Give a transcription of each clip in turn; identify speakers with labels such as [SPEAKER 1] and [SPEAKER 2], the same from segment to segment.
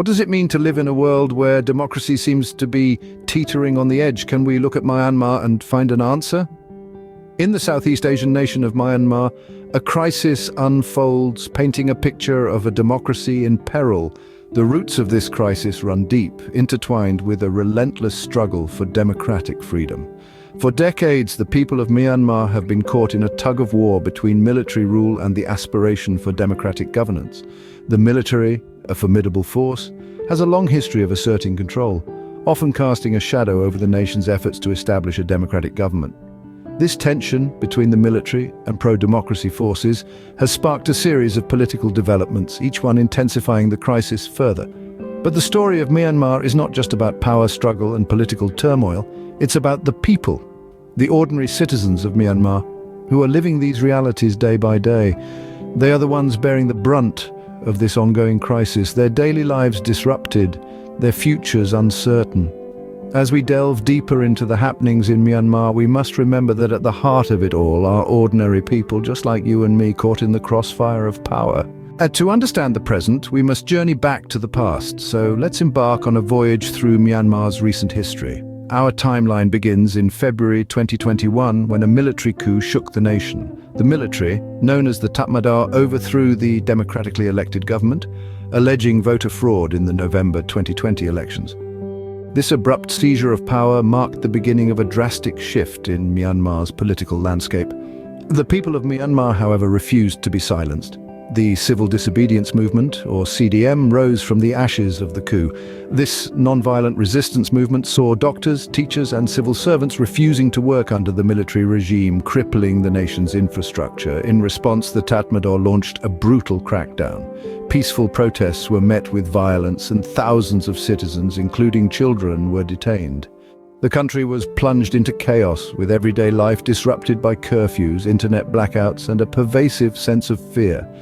[SPEAKER 1] What does it mean to live in a world where democracy seems to be teetering on the edge? Can we look at Myanmar and find an answer? In the Southeast Asian nation of Myanmar, a crisis unfolds, painting a picture of a democracy in peril. The roots of this crisis run deep, intertwined with a relentless struggle for democratic freedom. For decades, the people of Myanmar have been caught in a tug-of-war between military rule and the aspiration for democratic governance. The military, a formidable force, has a long history of asserting control, often casting a shadow over the nation's efforts to establish a democratic government. This tension between the military and pro-democracy forces has sparked a series of political developments, each one intensifying the crisis further. But the story of Myanmar is not just about power struggle and political turmoil, it's about the people, the ordinary citizens of Myanmar, who are living these realities day by day. They are the ones bearing the brunt of this ongoing crisis, their daily lives disrupted, their futures uncertain. As we delve deeper into the happenings in Myanmar, we must remember that at the heart of it all are ordinary people, just like you and me, caught in the crossfire of power. And to understand the present, we must journey back to the past, so let's embark on a voyage through Myanmar's recent history. Our timeline begins in February 2021, when a military coup shook the nation. The military, known as the Tatmadaw, overthrew the democratically elected government, alleging voter fraud in the November 2020 elections. This abrupt seizure of power marked the beginning of a drastic shift in Myanmar's political landscape. The people of Myanmar, however, refused to be silenced. The Civil Disobedience Movement, or CDM, rose from the ashes of the coup. This non-violent resistance movement saw doctors, teachers, and civil servants refusing to work under the military regime, crippling the nation's infrastructure. In response, the Tatmadaw launched a brutal crackdown. Peaceful protests were met with violence, and thousands of citizens, including children, were detained. The country was plunged into chaos, with everyday life disrupted by curfews, internet blackouts, and a pervasive sense of fear.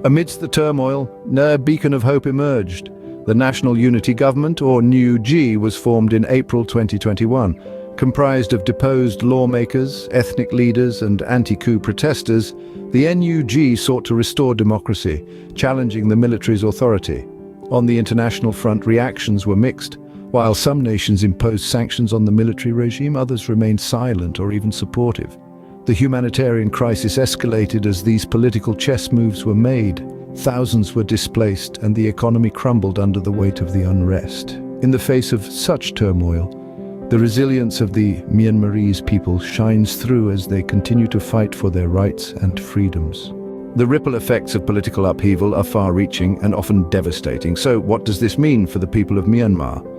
[SPEAKER 1] Amidst the turmoil, a beacon of hope emerged. The National Unity Government, or NUG, was formed in April 2021. Comprised of deposed lawmakers, ethnic leaders, and anti-coup protesters, the NUG sought to restore democracy, challenging the military's authority. On the international front, reactions were mixed. While some nations imposed sanctions on the military regime, others remained silent or even supportive. The humanitarian crisis escalated as these political chess moves were made. Thousands were displaced, and the economy crumbled under the weight of the unrest. In the face of such turmoil, the resilience of the Myanmarese people shines through as they continue to fight for their rights and freedoms. The ripple effects of political upheaval are far-reaching and often devastating. So what does this mean for the people of Myanmar?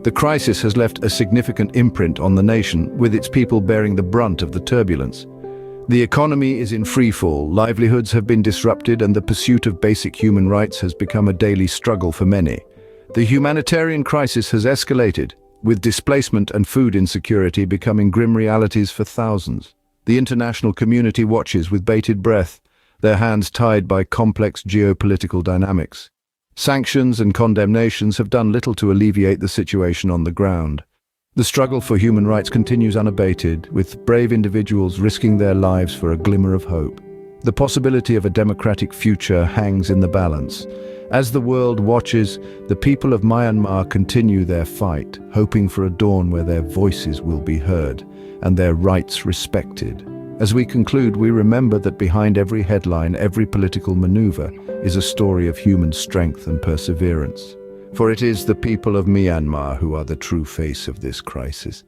[SPEAKER 1] The crisis has left a significant imprint on the nation, with its people bearing the brunt of the turbulence. The economy is in freefall, livelihoods have been disrupted, and the pursuit of basic human rights has become a daily struggle for many. The humanitarian crisis has escalated, with displacement and food insecurity becoming grim realities for thousands. The international community watches with bated breath, their hands tied by complex geopolitical dynamics. Sanctions and condemnations have done little to alleviate the situation on the ground. The struggle for human rights continues unabated, with brave individuals risking their lives for a glimmer of hope. The possibility of a democratic future hangs in the balance. As the world watches, the people of Myanmar continue their fight, hoping for a dawn where their voices will be heard and their rights respected. As we conclude, we remember that behind every headline, every political maneuver, is a story of human strength and perseverance. For it is the people of Myanmar who are the true face of this crisis.